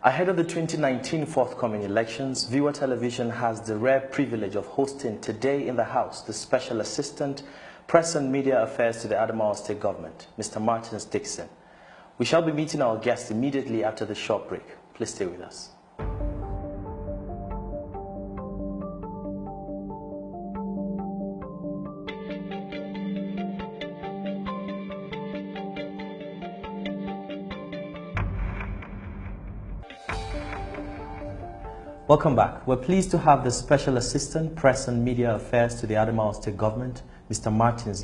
Ahead of the 2019 forthcoming elections, Viewer Television has the rare privilege of hosting today in the House the Special Assistant, Press and Media Affairs to the Adamawa State Government, Mr. Martins Dixon. We shall be meeting our guest immediately after the short break. Please stay with us. Welcome back. We're pleased to have the Special Assistant, Press and Media Affairs to the Adamawa State Government, Mr. Martins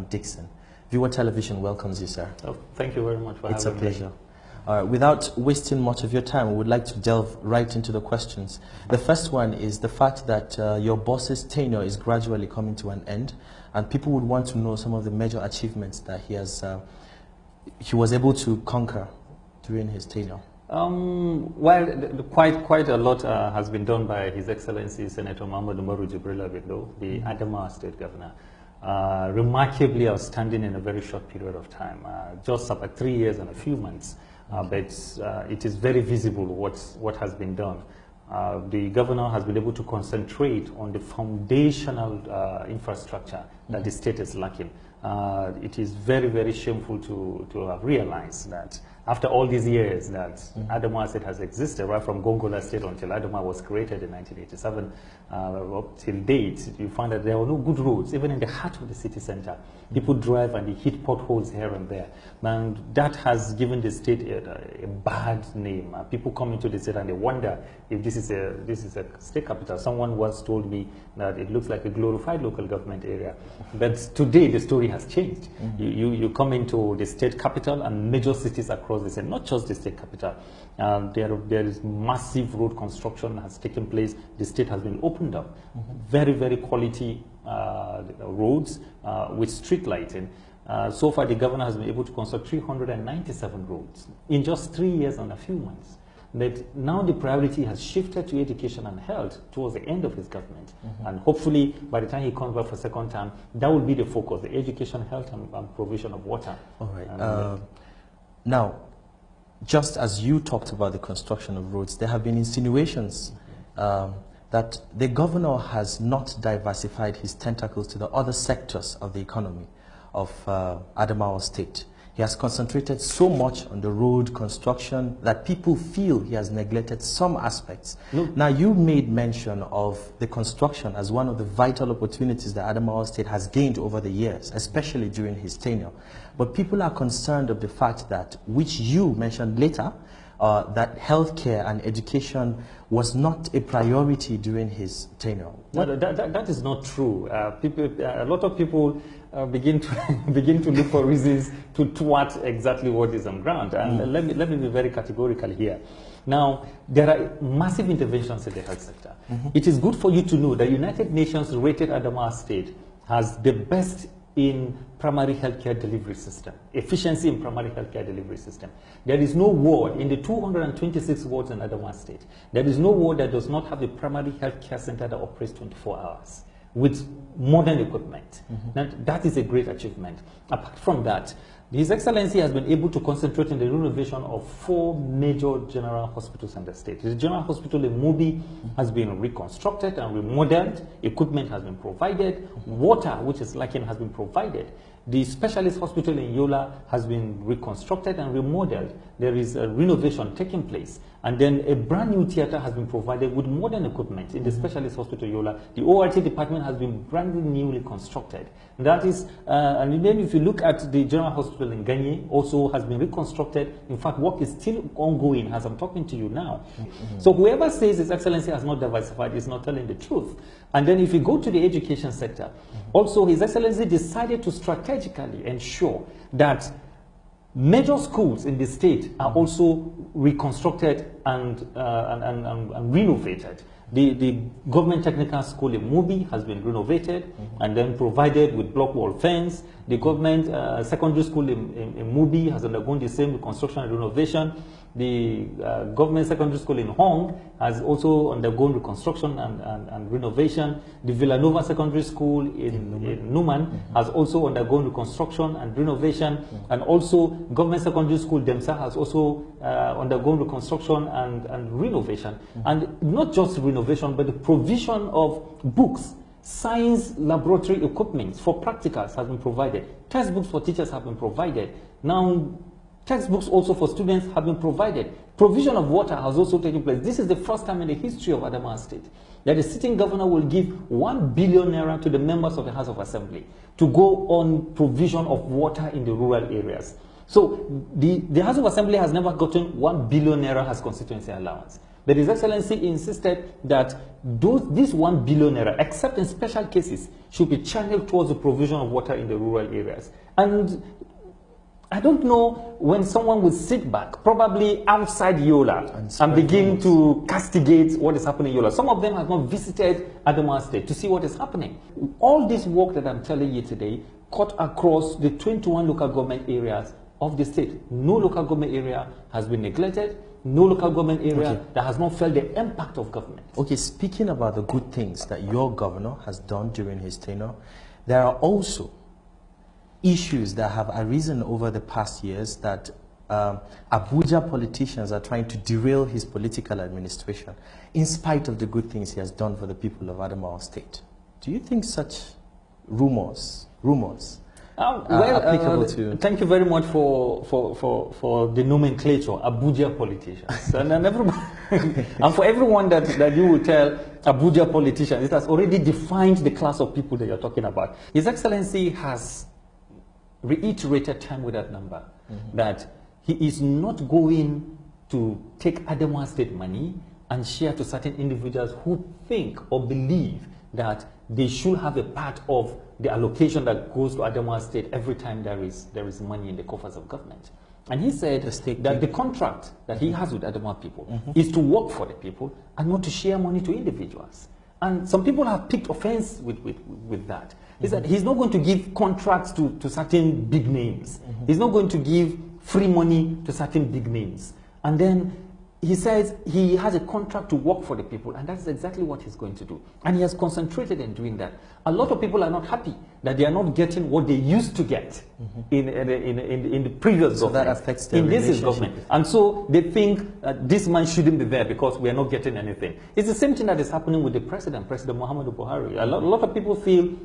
Dixon. Viewer Television welcomes you, sir. Oh, thank you very much for having me. It's a pleasure. Without wasting much of your time, we would like to delve right into the questions. The first one is the fact that your boss's tenure is gradually coming to an end, and people would want to know some of the major achievements that he was able to conquer during his tenure. Quite a lot has been done by His Excellency Senator Muhammad Umaru Jibrila Bindow, the Adamawa State Governor. Remarkably outstanding in a very short period of time, just about 3 years and a few months. But it is very visible what has been done. The governor has been able to concentrate on the foundational infrastructure that the state is lacking. It is very, very shameful to have realized that after all these years that Adamawa State has existed, right from Gongola State until Adamawa was created in 1987, up till date, you find that there are no good roads, even in the heart of the city center. People drive and they hit potholes here and there. And that has given the state a bad name. People come into the state and they wonder if this is a state capital. Someone once told me that it looks like a glorified local government area. But today the story has changed. You come into the state capital and major cities across the state, not just the state capital. There is massive road construction has taken place. The state has been opened up. Very, very quality roads with street lighting. So far, the governor has been able to construct 397 roads in just 3 years and a few months. But now the priority has shifted to education and health towards the end of his government. And hopefully, by the time he comes back for second term, that will be the focus, the education, health, and provision of water. All right. Now, just as you talked about the construction of roads, there have been insinuations that the governor has not diversified his tentacles to the other sectors of the economy of Adamawa State. He has concentrated so much on the road construction that people feel he has neglected some aspects. Now, you made mention of the construction as one of the vital opportunities that Adamawa State has gained over the years, especially during his tenure. But people are concerned of the fact that, which you mentioned later, that healthcare and education was not a priority during his tenure. No, that is not true. A lot of people begin to look for reasons to thwart exactly what is on ground. And let me be very categorical here. Now, there are massive interventions in the health sector. It is good for you to know that United Nations rated Adamawa State as the best in primary healthcare delivery system, efficiency in primary healthcare delivery system. There is no ward in the 226 wards in Adamawa State. There is no ward that does not have a primary healthcare center that operates 24 hours with modern equipment. Now, that is a great achievement. Apart from that, His Excellency has been able to concentrate on the renovation of 4 major general hospitals in the state. The general hospital in Mubi has been reconstructed and remodeled. Equipment has been provided. Water, which is lacking, has been provided. The specialist hospital in Yola has been reconstructed and remodeled. There is a renovation taking place. And then a brand new theater has been provided with modern equipment in the specialist hospital Yola. The ORT department has been brand newly constructed. That is, and then if you look at the general hospital in Ganye, also has been reconstructed. In fact, work is still ongoing as I'm talking to you now. So whoever says His Excellency has not diversified is not telling the truth. And then if you go to the education sector, also His Excellency decided to strategically ensure that major schools in the state are also reconstructed and renovated. The government technical school in Mubi has been renovated and then provided with block wall fence. The government secondary school in Mubi has undergone the same construction and renovation. The government secondary school in Hong has also undergone reconstruction and renovation. The Villanova Secondary School in Numan has also undergone reconstruction and renovation. And also government secondary school Demsa has also undergone reconstruction and renovation. And not just renovation, but the provision of books, science laboratory equipment for practicals has been provided. Textbooks for teachers have been provided. Now, textbooks also for students have been provided. Provision of water has also taken place. This is the first time in the history of Adamawa State that the sitting governor will give 1 billion naira to the members of the House of Assembly to go on provision of water in the rural areas. So the House of Assembly has never gotten 1 billion naira as constituency allowance. But His Excellency insisted that this 1 billion naira, except in special cases, should be channeled towards the provision of water in the rural areas. And I don't know when someone will sit back, probably outside Yola, and begin to castigate what is happening in Yola. Some of them have not visited Adamawa State to see what is happening. All this work that I'm telling you today cut across the 21 local government areas of the state. No local government area has been neglected. No local government area that has not felt the impact of government. Okay, speaking about the good things that your governor has done during his tenure, there are also issues that have arisen over the past years that Abuja politicians are trying to derail his political administration in spite of the good things he has done for the people of Adamawa State. Do you think such rumors applicable to... Thank you very much for the nomenclature, Abuja politicians. and everybody, and for everyone that you will tell Abuja politicians, it has already defined the class of people that you're talking about. His Excellency has reiterated time without number that he is not going to take Adamawa State money and share to certain individuals who think or believe that they should have a part of the allocation that goes to Adamawa State every time there is money in the coffers of government. And he said that the contract that he has with Adamawa people is to work for the people and not to share money to individuals. And some people have picked offense with that. He said he's not going to give contracts to certain big names. He's not going to give free money to certain big names. And then he says he has a contract to work for the people, and that's exactly what he's going to do. And he has concentrated in doing that. A lot of people are not happy that they are not getting what they used to get in the previous government. That affects their in this government. And so they think this man shouldn't be there because we are not getting anything. It's the same thing that is happening with the President Muhammadu Buhari. A lot of people feel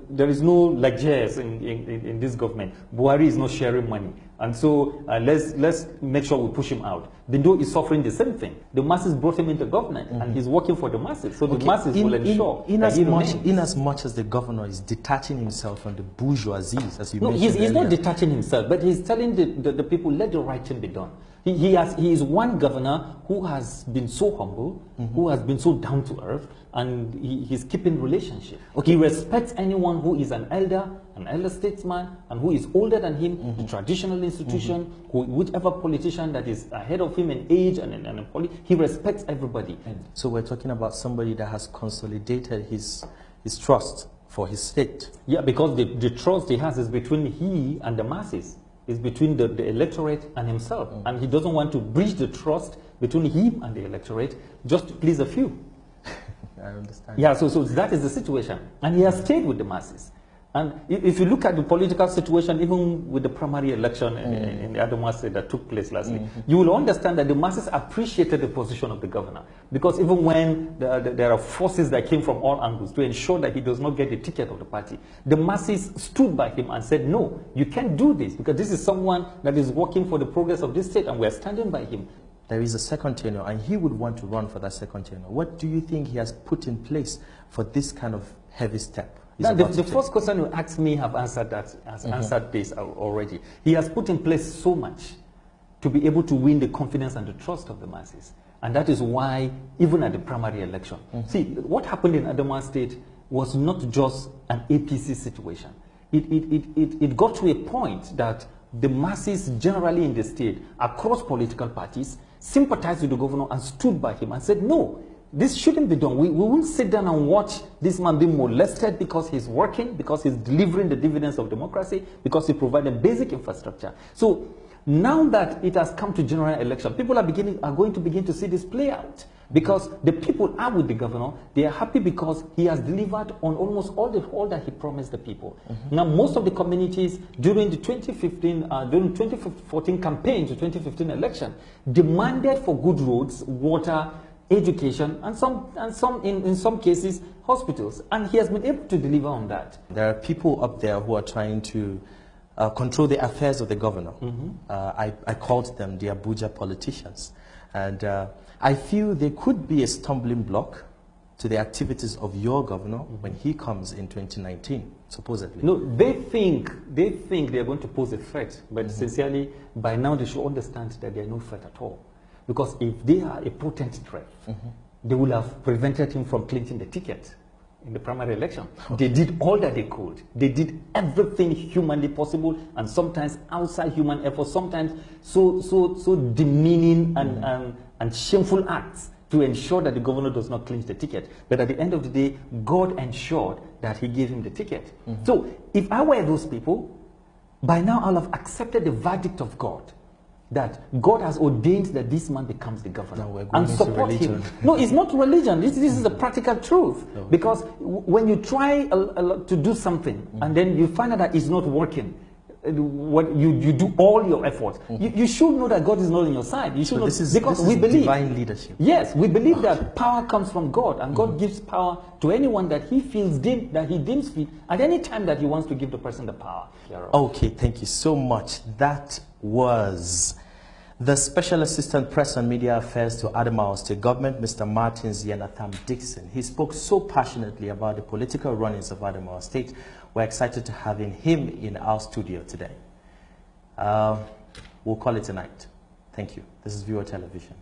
there is no luxurious in this government. Buhari is not sharing money. And so let's make sure we push him out. Bindow is suffering the same thing. The masses brought him into government, and he's working for the masses. So the masses will ensure that he remains. In as much as the governor is detaching himself from the bourgeoisie, as you mentioned he's earlier. not detaching himself, but he's telling the people, let the right thing be done. He is one governor who has been so humble, who has been so down to earth, and he's keeping relationship. He respects anyone who is an elder statesman, and who is older than him, the traditional institution, whichever politician that is ahead of him in age and in he respects everybody. So we're talking about somebody that has consolidated his trust for his state. Yeah, because the trust he has is between he and the masses. Is between the electorate and himself. And he doesn't want to breach the trust between him and the electorate just to please a few. I understand. Yeah, so that is the situation. And he has stayed with the masses. And if you look at the political situation, even with the primary election in the Adamawa State that took place last week, you will understand that the masses appreciated the position of the governor. Because even when there are forces that came from all angles to ensure that he does not get the ticket of the party, the masses stood by him and said, no, you can't do this, because this is someone that is working for the progress of this state, and we're standing by him. There is a second tenure, and he would want to run for that second tenure. What do you think he has put in place for this kind of heavy step? Now, the first question you asked me have answered that, has answered this already. He has put in place so much to be able to win the confidence and the trust of the masses. And that is why, even at the primary election, see, what happened in Adamawa State was not just an APC situation. It got to a point that the masses generally in the state, across political parties, sympathized with the governor and stood by him and said, no, This shouldn't be done. We won't sit down and watch this man being molested because he's working, because he's delivering the dividends of democracy, because he provided basic infrastructure. So now that it has come to general election, people are going to begin to see this play out, because the people are with the governor. They are happy because he has delivered on almost all that he promised the people. Now, most of the communities during the 2014 campaign to 2015 election demanded for good roads, water, education, and in some cases hospitals, and he has been able to deliver on that. There are people up there who are trying to control the affairs of the governor. I called them the Abuja politicians, and I feel they could be a stumbling block to the activities of your governor when he comes in 2019, supposedly. No, they think they are going to pose a threat, but sincerely, by now they should understand that they are no threat at all. Because if they are a potent threat, they would have prevented him from clinching the ticket in the primary election. They did all that they could. They did everything humanly possible, and sometimes outside human effort, sometimes so demeaning and shameful acts to ensure that the governor does not clinch the ticket. But at the end of the day, God ensured that he gave him the ticket. So if I were those people, by now I'll have accepted the verdict of God, that God has ordained that this man becomes the governor, and support him. No, it's not religion. This is the practical truth. Because when you try to do something and then you find out that it's not working, what you do all your efforts, you should know that God is not on your side. You should know, because we believe divine leadership. Yes, we believe that power comes from God, and God gives power to anyone that he feels that he deems fit at any time that he wants to give the person the power. Okay, thank you so much. That was the Special Assistant Press and Media Affairs to Adamawa State Government, Mr. Martins Yenatham Dixon. He spoke so passionately about the political runnings of Adamawa State. We're excited to have him in our studio today. We'll call it a night. Thank you. This is Viewer Television.